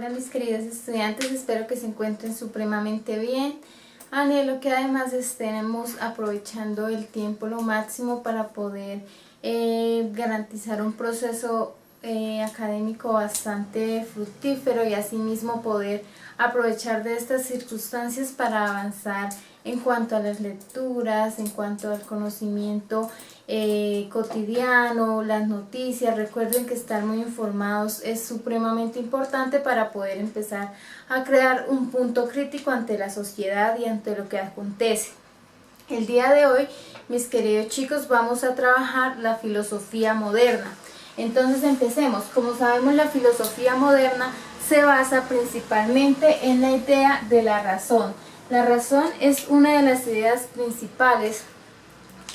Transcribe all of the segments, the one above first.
Hola mis queridos estudiantes, espero que se encuentren supremamente bien. Anhelo que además estemos aprovechando el tiempo lo máximo para poder garantizar un proceso académico bastante fructífero y asimismo poder aprovechar de estas circunstancias para avanzar en cuanto a las lecturas, en cuanto al conocimiento cotidiano, las noticias. Recuerden que estar muy informados es supremamente importante para poder empezar a crear un punto crítico ante la sociedad y ante lo que acontece. El día de hoy, mis queridos chicos, vamos a trabajar la filosofía moderna. Entonces empecemos. Como sabemos, la filosofía moderna se basa principalmente en la idea de la razón. La razón es una de las ideas principales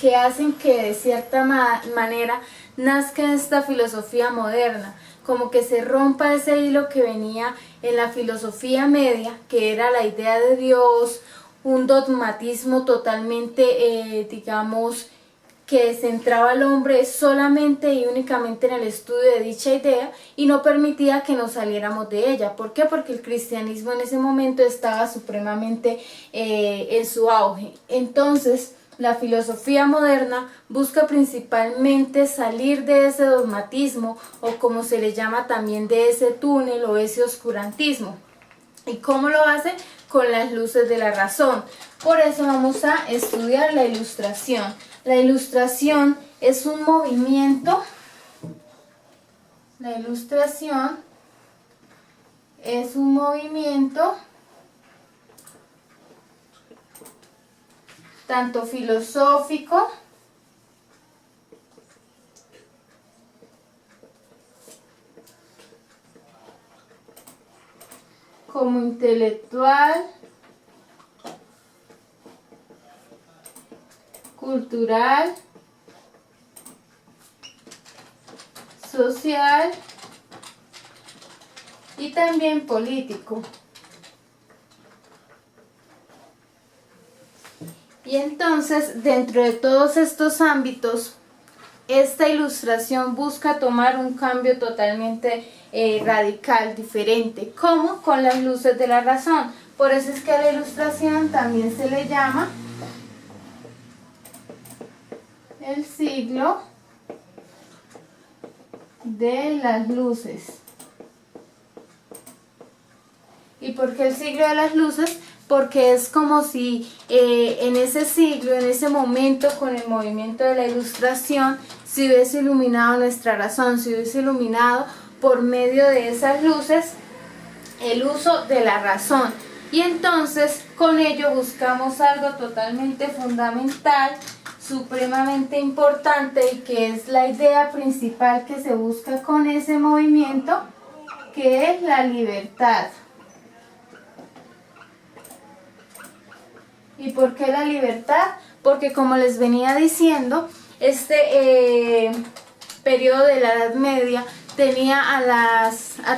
que hacen que de cierta manera nazca esta filosofía moderna, como que se rompa ese hilo que venía en la filosofía media, que era la idea de Dios, un dogmatismo totalmente, digamos, que centraba al hombre solamente y únicamente en el estudio de dicha idea y no permitía que nos saliéramos de ella. ¿Por qué? Porque el cristianismo en ese momento estaba supremamente en su auge. Entonces, la filosofía moderna busca principalmente salir de ese dogmatismo, o como se le llama también, de ese túnel o ese oscurantismo. ¿Y cómo lo hace? Con las luces de la razón. Por eso vamos a estudiar la Ilustración. La Ilustración es un movimiento. La Ilustración es un movimiento tanto filosófico como intelectual, cultural, social y también político. Y entonces, dentro de todos estos ámbitos, esta Ilustración busca tomar un cambio totalmente radical, diferente, como con las luces de la razón. Por eso es que a la Ilustración también se le llama el siglo de las luces. ¿Y por qué el siglo de las luces? Porque es como si en ese siglo, en ese momento, con el movimiento de la Ilustración, se hubiese iluminado nuestra razón, se hubiese iluminado por medio de esas luces el uso de la razón. Y entonces con ello buscamos algo totalmente fundamental, supremamente importante, y que es la idea principal que se busca con ese movimiento, que es la libertad. ¿Y por qué la libertad? Porque, como les venía diciendo, este periodo de la Edad Media tenía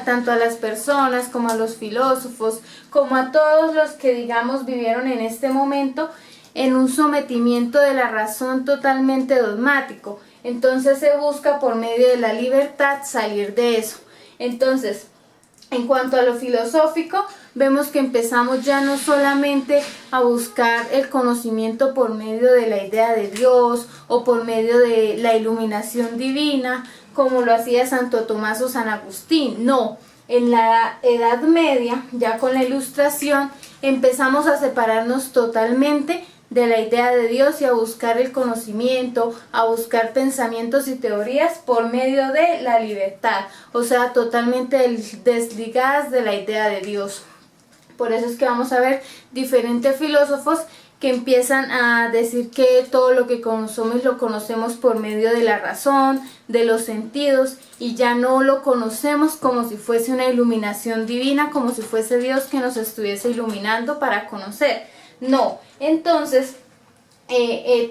tanto a las personas como a los filósofos, como a todos los que, digamos, vivieron en este momento en un sometimiento de la razón totalmente dogmático. Entonces se busca por medio de la libertad salir de eso. Entonces, en cuanto a lo filosófico, vemos que empezamos ya no solamente a buscar el conocimiento por medio de la idea de Dios o por medio de la iluminación divina, como lo hacía Santo Tomás o San Agustín. No, en la Edad Media, ya con la Ilustración, empezamos a separarnos totalmente de la idea de Dios y a buscar el conocimiento, a buscar pensamientos y teorías por medio de la libertad, o sea, totalmente desligadas de la idea de Dios. Por eso es que vamos a ver diferentes filósofos que empiezan a decir que todo lo que conocemos lo conocemos por medio de la razón, de los sentidos, y ya no lo conocemos como si fuese una iluminación divina, como si fuese Dios que nos estuviese iluminando para conocer. No, entonces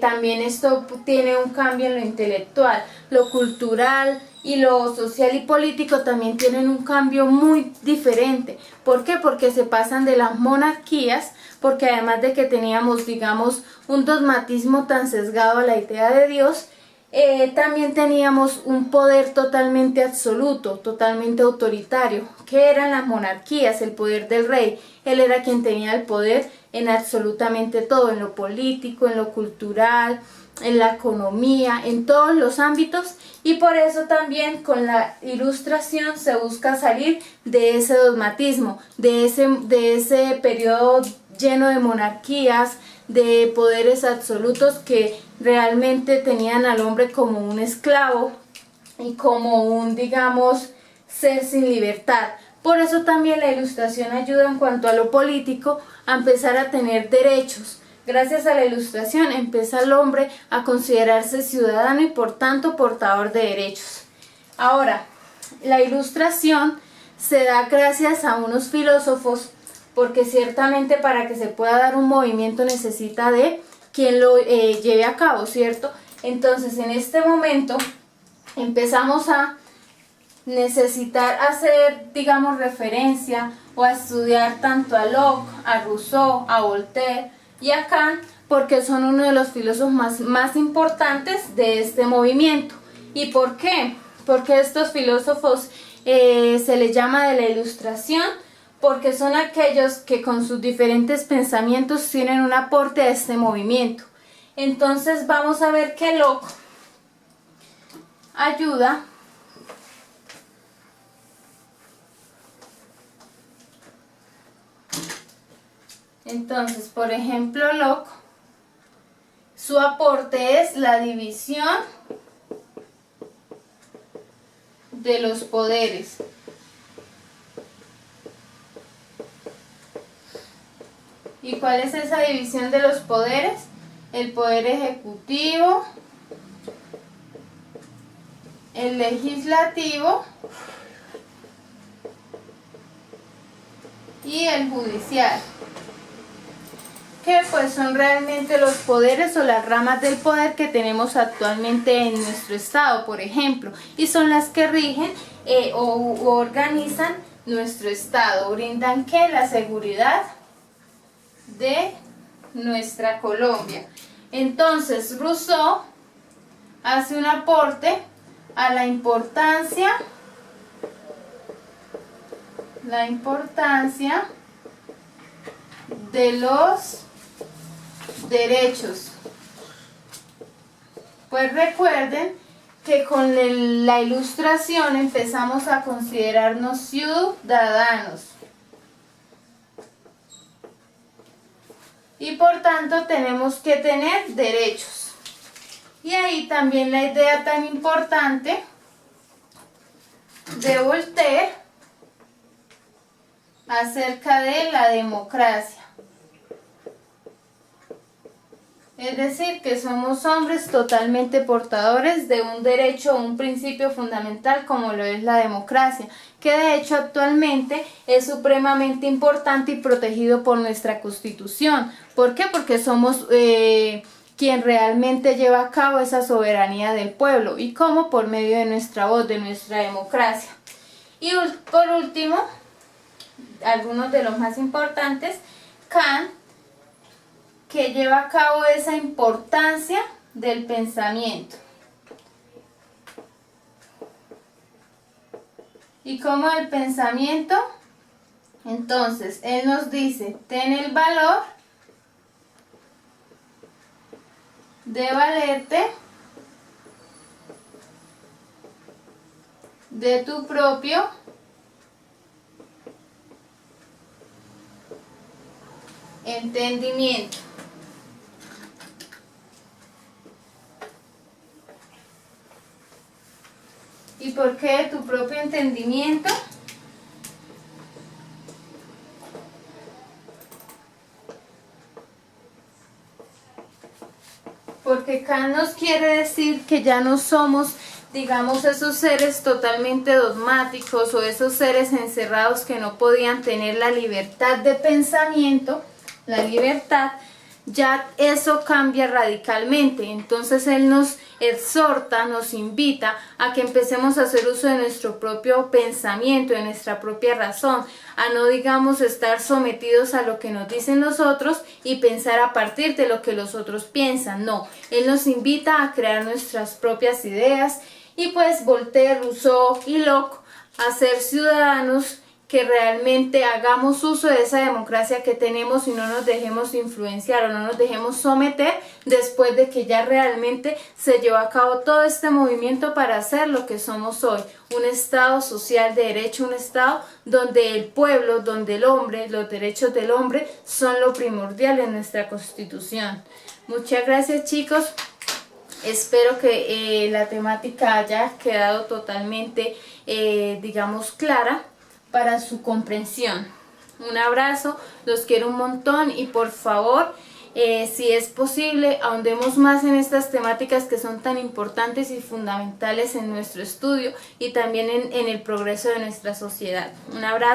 también esto tiene un cambio en lo intelectual, lo cultural y lo social y político también tienen un cambio muy diferente. ¿Por qué? Porque se pasan de las monarquías, porque además de que teníamos, digamos, un dogmatismo tan sesgado a la idea de Dios, también teníamos un poder totalmente absoluto, totalmente autoritario, que eran las monarquías, el poder del rey. Él era quien tenía el poder en absolutamente todo, en lo político, en lo cultural, en la economía, en todos los ámbitos, y por eso también con la Ilustración se busca salir de ese dogmatismo, de ese periodo lleno de monarquías, de poderes absolutos que realmente tenían al hombre como un esclavo y como un, digamos, ser sin libertad. Por eso también la Ilustración ayuda en cuanto a lo político a empezar a tener derechos. Gracias a la Ilustración empieza el hombre a considerarse ciudadano y por tanto portador de derechos. Ahora, la Ilustración se da gracias a unos filósofos, porque ciertamente para que se pueda dar un movimiento necesita de quien lo lleve a cabo, ¿cierto? Entonces en este momento empezamos a necesitar hacer, digamos, referencia o a estudiar tanto a Locke, a Rousseau, a Voltaire y a Kant, porque son uno de los filósofos más importantes de este movimiento. ¿Y por qué? Porque estos filósofos se les llama de la Ilustración, porque son aquellos que con sus diferentes pensamientos tienen un aporte a este movimiento. Entonces vamos a ver que Locke ayuda Entonces, por ejemplo, Locke, su aporte es la división de los poderes. ¿Y cuál es esa división de los poderes? El poder ejecutivo, el legislativo y el judicial, que pues son realmente los poderes o las ramas del poder que tenemos actualmente en nuestro estado, por ejemplo, y son las que rigen o organizan nuestro estado, brindan que la seguridad de nuestra Colombia. Entonces Rousseau hace un aporte a la importancia de los derechos. Pues recuerden que con la Ilustración empezamos a considerarnos ciudadanos y por tanto tenemos que tener derechos. Y ahí también la idea tan importante de Voltaire acerca de la democracia. Es decir, que somos hombres totalmente portadores de un derecho o un principio fundamental como lo es la democracia, que de hecho actualmente es supremamente importante y protegido por nuestra Constitución. ¿Por qué? Porque somos quien realmente lleva a cabo esa soberanía del pueblo. ¿Y cómo? Por medio de nuestra voz, de nuestra democracia. Y por último, algunos de los más importantes, Kant, que lleva a cabo esa importancia del pensamiento. ¿Y cómo el pensamiento? Entonces, él nos dice, ten el valor de valerte de tu propio entendimiento. ¿Y por qué de tu propio entendimiento? Porque Kant nos quiere decir que ya no somos, digamos, esos seres totalmente dogmáticos o esos seres encerrados que no podían tener la libertad de pensamiento, la libertad, ya eso cambia radicalmente. Entonces él nos exhorta, nos invita a que empecemos a hacer uso de nuestro propio pensamiento, de nuestra propia razón, a no, digamos, estar sometidos a lo que nos dicen los otros y pensar a partir de lo que los otros piensan. No, él nos invita a crear nuestras propias ideas y pues Voltaire, Rousseau y Locke a ser ciudadanos que realmente hagamos uso de esa democracia que tenemos y no nos dejemos influenciar o no nos dejemos someter después de que ya realmente se llevó a cabo todo este movimiento para hacer lo que somos hoy, un Estado social de derecho, un Estado donde el pueblo, donde el hombre, los derechos del hombre son lo primordial en nuestra Constitución. Muchas gracias, chicos. Espero que la temática haya quedado totalmente, digamos, clara para su comprensión. Un abrazo, los quiero un montón y por favor, si es posible, ahondemos más en estas temáticas que son tan importantes y fundamentales en nuestro estudio y también en el progreso de nuestra sociedad. Un abrazo.